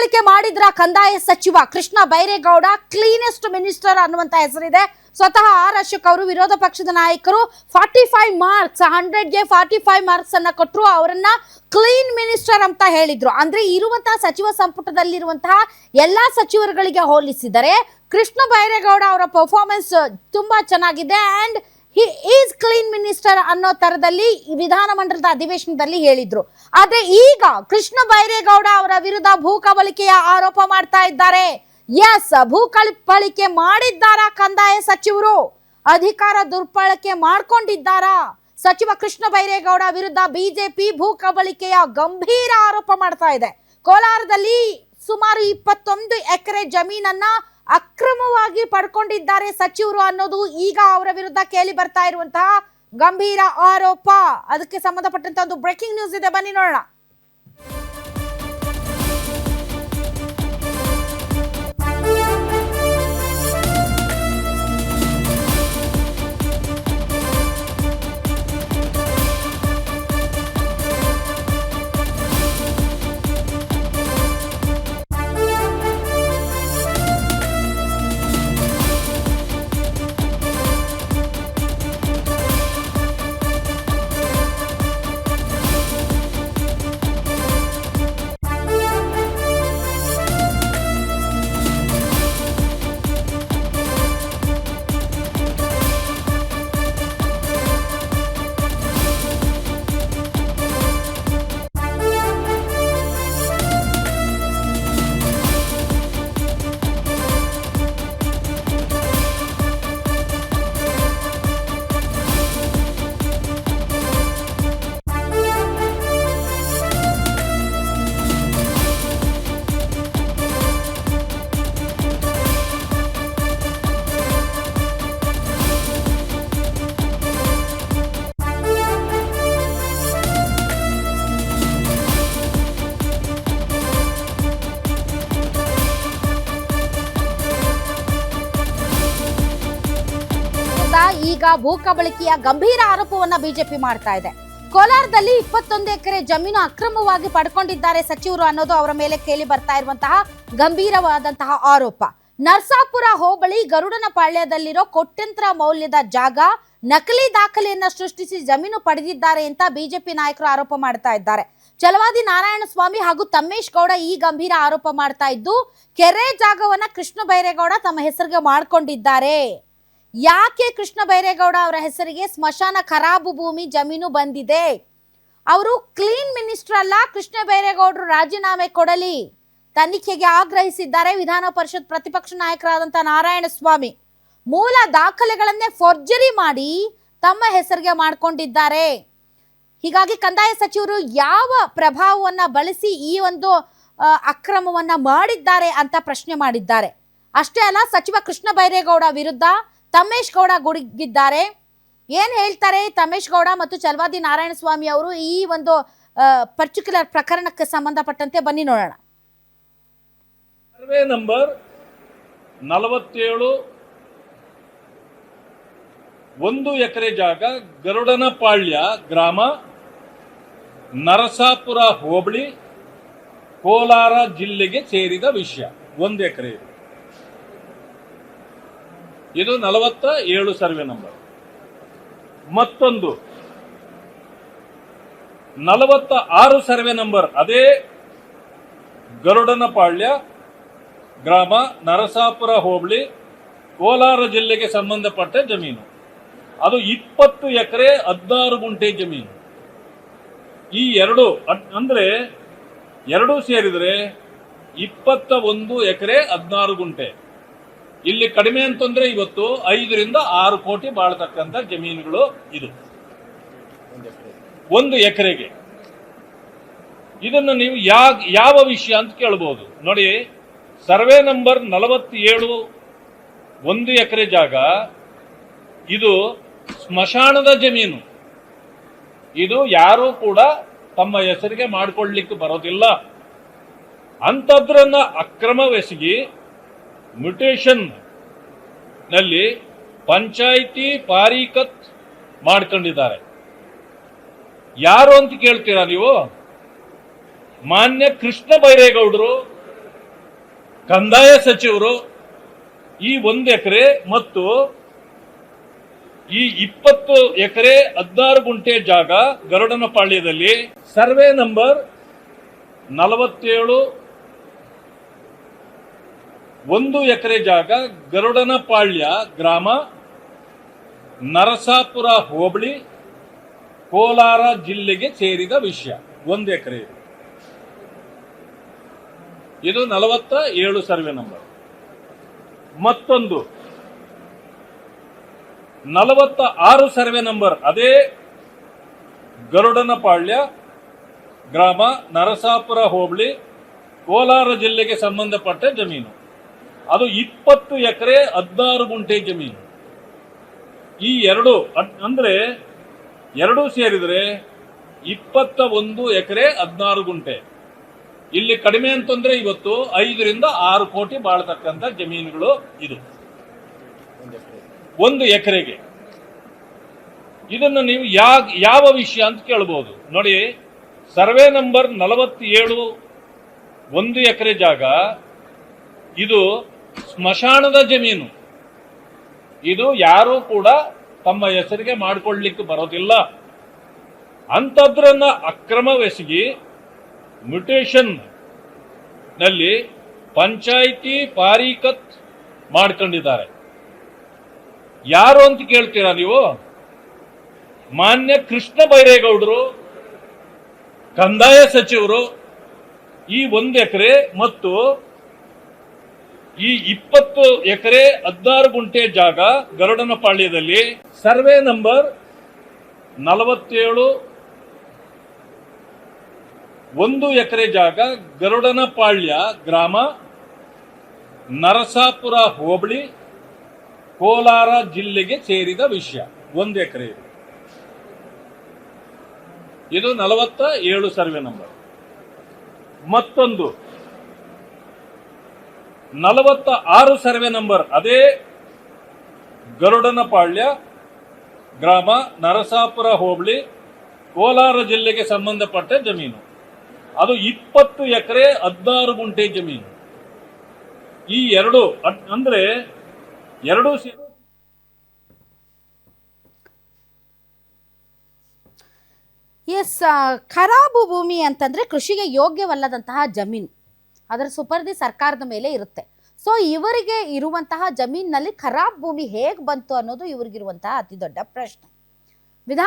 ಕಬಳಿಕೆ ಮಾಡಿದ್ರ ಕಂದಾಯ ಸಚಿವ ಕೃಷ್ಣ ಬೈರೇಗೌಡ ಕ್ಲೀನೆಸ್ಟ್ ಮಿನಿಸ್ಟರ್ ಅನ್ನುವಂತ ಹೆಸರಿದೆ. ಸ್ವತಃ ಆರ್ ಅಶೋಕ್ ಅವರು ವಿರೋಧ ಪಕ್ಷದ ನಾಯಕರು 45 ಮಾರ್ಕ್ಸ್ 100ಗೆ 45 ಮಾರ್ಕ್ಸ್ ಅನ್ನ ಕೊಟ್ಟರು. ಅವರನ್ನ ಕ್ಲೀನ್ ಮಿನಿಸ್ಟರ್ ಅಂತ ಹೇಳಿದ್ರು. ಅಂದ್ರೆ ಇರುವಂತಹ ಸಚಿವ ಸಂಪುಟದಲ್ಲಿರುವಂತಹ ಎಲ್ಲಾ ಸಚಿವರುಗಳಿಗೆ ಹೋಲಿಸಿದರೆ ಕೃಷ್ಣ ಬೈರೇಗೌಡ ಅವರ ಪರ್ಫಾರ್ಮೆನ್ಸ್ ತುಂಬಾ ಚೆನ್ನಾಗಿದೆ and he is clean minister ಅನ್ನೋ ತರದಲ್ಲಿ ವಿಧಾನಮಂಡಲದ ಅಧಿವೇಶನದಲ್ಲಿ ಹೇಳಿದ್ರು. ಆದ್ರೆ ಈಗ ಕೃಷ್ಣ ಬೈರೇಗೌಡ ಅವರ ವಿರುದ್ಧ ಭೂ ಕಬಳಿಕೆಯ ಆರೋಪ ಮಾಡ್ತಾ ಇದ್ದಾರೆ. ಎಸ್, ಭೂ ಕಬಳಿಕೆ ಮಾಡಿದ್ದಾರಾ ಕಂದಾಯ ಸಚಿವರು? ಅಧಿಕಾರ ದುರ್ಬಳಕೆ ಮಾಡ್ಕೊಂಡಿದ್ದಾರಾ? ಸಚಿವ ಕೃಷ್ಣ ಬೈರೇಗೌಡ ವಿರುದ್ಧ ಬಿಜೆಪಿ ಭೂ ಕಬಳಿಕೆಯ ಗಂಭೀರ ಆರೋಪ ಮಾಡ್ತಾ ಇದೆ. ಕೋಲಾರದಲ್ಲಿ ಸುಮಾರು 21 ಎಕರೆ ಜಮೀನನ್ನ ಅಕ್ರಮವಾಗಿ ಪಡ್ಕೊಂಡಿದ್ದಾರೆ ಸಚಿವರು ಅನ್ನೋದು ಈಗ ಅವರ ವಿರುದ್ಧ ಕೇಳಿ ಬರ್ತಾ ಇರುವಂತಹ ಗಂಭೀರ ಆರೋಪ. ಅದಕ್ಕೆ ಸಂಬಂಧಪಟ್ಟಂತ ಒಂದು ಬ್ರೇಕಿಂಗ್ ನ್ಯೂಸ್ ಇದೆ, ಬನ್ನಿ ನೋಡೋಣ. ಈಗ ಭೂ ಕಬಳಿಕೆಯ ಗಂಭೀರ ಆರೋಪವನ್ನ ಬಿಜೆಪಿ ಮಾಡ್ತಾ ಇದೆ. ಕೋಲಾರದಲ್ಲಿ 21 ಎಕರೆ ಜಮೀನು ಅಕ್ರಮವಾಗಿ ಪಡ್ಕೊಂಡಿದ್ದಾರೆ ಸಚಿವರು ಅನ್ನೋದು ಅವರ ಮೇಲೆ ಕೇಳಿ ಬರ್ತಾ ಇರುವಂತಹ ಗಂಭೀರವಾದಂತಹ ಆರೋಪ. ನರಸಾಪುರ ಹೋಬಳಿ ಗರುಡನ ಪಾಳ್ಯದಲ್ಲಿರೋ ಕೋಟ್ಯಂತರ ಮೌಲ್ಯದ ಜಾಗ ನಕಲಿ ದಾಖಲೆಯನ್ನ ಸೃಷ್ಟಿಸಿ ಜಮೀನು ಪಡೆದಿದ್ದಾರೆ ಅಂತ ಬಿಜೆಪಿ ನಾಯಕರು ಆರೋಪ ಮಾಡ್ತಾ ಇದ್ದಾರೆ. ಛಲವಾದಿ ನಾರಾಯಣಸ್ವಾಮಿ ಹಾಗೂ ತಮ್ಮೇಶ್ ಗೌಡ ಈ ಗಂಭೀರ ಆರೋಪ ಮಾಡ್ತಾ ಇದ್ದು, ಕೆರೆ ಜಾಗವನ್ನ ಕೃಷ್ಣ ಬೈರೇಗೌಡ ತಮ್ಮ ಹೆಸರಿಗೆ ಮಾಡ್ಕೊಂಡಿದ್ದಾರೆ. ಯಾಕೆ ಕೃಷ್ಣ ಬೈರೇಗೌಡ ಅವರ ಹೆಸರಿಗೆ ಸ್ಮಶಾನ ಖರಾಬು ಭೂಮಿ ಜಮೀನು ಬಂದಿದೆ? ಅವರು ಕ್ಲೀನ್ ಮಿನಿಸ್ಟರ್ ಅಲ್ಲ. ಕೃಷ್ಣ ಬೈರೇಗೌಡರು ರಾಜೀನಾಮೆ ಕೊಡಲಿ, ತನಿಖೆಗೆ ಆಗ್ರಹಿಸಿದ್ದಾರೆ ವಿಧಾನ ಪರಿಷತ್ ಪ್ರತಿಪಕ್ಷ ನಾಯಕರಾದಂತಹ ನಾರಾಯಣಸ್ವಾಮಿ. ಮೂಲ ದಾಖಲೆಗಳನ್ನೇ ಫೋರ್ಜರಿ ಮಾಡಿ ತಮ್ಮ ಹೆಸರಿಗೆ ಮಾಡ್ಕೊಂಡಿದ್ದಾರೆ. ಹೀಗಾಗಿ ಕಂದಾಯ ಸಚಿವರು ಯಾವ ಪ್ರಭಾವವನ್ನ ಬಳಸಿ ಈ ಒಂದು ಅಕ್ರಮವನ್ನ ಮಾಡಿದ್ದಾರೆ ಅಂತ ಪ್ರಶ್ನೆ ಮಾಡಿದ್ದಾರೆ. ಅಷ್ಟೇ ಅಲ್ಲ, ಸಚಿವ ಕೃಷ್ಣ ಬೈರೇಗೌಡ ವಿರುದ್ಧ ತಮ್ಮೇಶ್ ಗೌಡ ಗುಡುಗಿದ್ದಾರೆ. ಏನ್ ಹೇಳ್ತಾರೆ ತಮ್ಮೇಶ್ ಗೌಡ ಮತ್ತು ಛಲವಾದಿ ನಾರಾಯಣಸ್ವಾಮಿ ಅವರು ಈ ಒಂದು ಪರ್ಟಿಕ್ಯುಲರ್ ಪ್ರಕರಣಕ್ಕೆ ಸಂಬಂಧಪಟ್ಟಂತೆ ಬನ್ನಿ ನೋಡೋಣ. ಸರ್ವೆ ನಂಬರ್ 47 1 ಎಕರೆ ಜಾಗ ಗರುಡನಪಾಳ್ಯ ಗ್ರಾಮ ನರಸಾಪುರ ಹೋಬಳಿ ಕೋಲಾರ ಜಿಲ್ಲೆಗೆ ಸೇರಿದ ವಿಷಯ. 1 ಎಕರೆ ಇದು 47 ಸರ್ವೆ ನಂಬರ್. ಮತ್ತೊಂದು 46 ಸರ್ವೆ ನಂಬರ್, ಅದೇ ಗರುಡನಪಾಳ್ಯ ಗ್ರಾಮ ನರಸಾಪುರ ಹೋಬಳಿ ಕೋಲಾರ ಜಿಲ್ಲೆಗೆ ಸಂಬಂಧಪಟ್ಟ ಜಮೀನು. ಅದು 20 ಎಕರೆ 16 ಗುಂಟೆ ಜಮೀನು. ಈ ಎರಡು ಅಂದ್ರೆ ಎರಡೂ ಸೇರಿದರೆ 21 ಎಕರೆ 16 ಗುಂಟೆ. ಇಲ್ಲಿ ಕಡಿಮೆ ಅಂತಂದ್ರೆ ಇವತ್ತು 5 ರಿಂದ 6 ಕೋಟಿ ಬಾಳ್ತಕ್ಕಂಥ ಜಮೀನುಗಳು ಇದು 1 ಎಕರೆಗೆ. ಇದನ್ನು ನೀವು ಯಾವ ವಿಷಯ ಅಂತ ಕೇಳಬಹುದು. ನೋಡಿ, ಸರ್ವೆ ನಂಬರ್ 47 1 ಎಕರೆ ಜಾಗ ಇದು ಸ್ಮಶಾನದ ಜಮೀನು. ಇದು ಯಾರೂ ಕೂಡ ತಮ್ಮ ಹೆಸರಿಗೆ ಮಾಡಿಕೊಳ್ಳಲಿಕ್ಕೆ ಬರೋದಿಲ್ಲ. ಅಂಥದ್ರನ್ನ ಅಕ್ರಮವೆಸಗಿ ಮ್ಯೂಟೇಷನ್ ನಲ್ಲಿ ಪಂಚಾಯಿತಿ ಪಾರಿಕತ್ ಮಾಡ್ಕೊಂಡಿದ್ದಾರೆ. ಯಾರು ಅಂತ ಕೇಳ್ತೀರಾ ನೀವು? ಮಾನ್ಯ ಕೃಷ್ಣ ಬೈರೇಗೌಡರು ಕಂದಾಯ ಸಚಿವರು ಈ 1 ಎಕರೆ ಮತ್ತು ಈ 20 ಎಕರೆ 16 ಗುಂಟೆ ಜಾಗ ಗರುಡನಪಾಳ್ಯದಲ್ಲಿ ಸರ್ವೆ ನಂಬರ್ 47 1 ಎಕರೆ ಜಾಗ ಗರುಡನಪಾಳ್ಯ ಗ್ರಾಮ ನರಸಾಪುರ ಹೋಬಳಿ ಕೋಲಾರ ಜಿಲ್ಲೆಗೆ ಸೇರಿದ ವಿಷಯ. 1 ಎಕರೆ ಇದು 47 ಸರ್ವೆ ನಂಬರ್. ಮತ್ತೊಂದು 46 ಸರ್ವೆ ನಂಬರ್, ಅದೇ ಗರುಡನಪಾಳ್ಯ ಗ್ರಾಮ ನರಸಾಪುರ ಹೋಬಳಿ ಕೋಲಾರ ಜಿಲ್ಲೆಗೆ ಸಂಬಂಧಪಟ್ಟ ಜಮೀನು. ಅದು 20 ಎಕರೆ 16 ಗುಂಟೆ ಜಮೀನು. ಈ ಎರಡು ಅಂದ್ರೆ ಎರಡೂ ಸೇರಿದ್ರೆ 21 ಎಕರೆ 16 ಗುಂಟೆ. ಇಲ್ಲಿ ಕಡಿಮೆ ಅಂತಂದ್ರೆ ಇವತ್ತು 5 ರಿಂದ 6 ಕೋಟಿ ಬಾಳತಕ್ಕಂಥ ಜಮೀನುಗಳು ಇದು 1 ಎಕರೆಗೆ. ಇದನ್ನು ನೀವು ಯಾವ ವಿಷಯ ಅಂತ ಕೇಳಬಹುದು. ನೋಡಿ, ಸರ್ವೆ ನಂಬರ್ 47 1 ಎಕರೆ ಜಾಗ ಇದು ಸ್ಮಶಾನದ ಜಮೀನು. ಇದು ಯಾರೂ ಕೂಡ ತಮ್ಮ ಹೆಸರಿಗೆ ಮಾಡಿಕೊಳ್ಳಲಿಕ್ಕೆ ಬರೋದಿಲ್ಲ. ಅಂಥದ್ರನ್ನ ಅಕ್ರಮವೆಸಗಿ ಮ್ಯೂಟೇಷನ್ ನಲ್ಲಿ ಪಂಚಾಯಿತಿ ಪಾರಿಕತ್ ಮಾಡ್ಕೊಂಡಿದ್ದಾರೆ. ಯಾರು ಅಂತ ಕೇಳ್ತೀರಾ ನೀವು? ಮಾನ್ಯ ಕೃಷ್ಣ ಬೈರೇಗೌಡರು, ಕಂದಾಯ ಸಚಿವರು, ಈ 1 ಎಕರೆ ಮತ್ತು ಈ 20 ಎಕರೆ 16 ಗುಂಟೆ ಜಾಗ ಗರುಡನಪಾಳ್ಯದಲ್ಲಿ ಸರ್ವೆ ನಂಬರ್ 47 1 ಎಕರೆ ಜಾಗ ಗರುಡನಪಾಳ್ಯ ಗ್ರಾಮ ನರಸಾಪುರ ಹೋಬಳಿ ಕೋಲಾರ ಜಿಲ್ಲೆಗೆ ಸೇರಿದ ವಿಷಯ. 1 ಎಕರೆ ಇದು 47 ಸರ್ವೆ ನಂಬರ್. ಮತ್ತೊಂದು 46 ಸರ್ವೆ ನಂಬರ್, ಅದೇ ಗರುಡನಪಾಳ್ಯ ಗ್ರಾಮ ನರಸಾಪುರ ಹೋಬಳಿ ಕೋಲಾರ ಜಿಲ್ಲೆಗೆ ಸಂಬಂಧಪಟ್ಟ ಜಮೀನು. ಅದು 20 ಎಕರೆ 16 ಗುಂಟೆ ಜಮೀನು. ಈ ಎರಡು ಅಂದ್ರೆ ಎರಡೂ ಖರಾಬು ಭೂಮಿ ಅಂತಂದ್ರೆ ಕೃಷಿಗೆ ಯೋಗ್ಯವಲ್ಲದಂತಹ ಜಮೀನು, ಅದರ ಸುಪರ್ದಿ ಸರ್ಕಾರದ ಮೇಲೆ ಇರುತ್ತೆ. ಸೊ ಇವರಿಗೆ ಇರುವಂತಹ ಜಮೀನಿನಲ್ಲಿ ಖರಾಬ್ ಭೂಮಿ ಹೇಗೆ ಬಂತು ಅನ್ನೋದು ಇವರಿಗಿರುವಂತಹ ಅತಿ ದೊಡ್ಡ ಪ್ರಶ್ನೆ.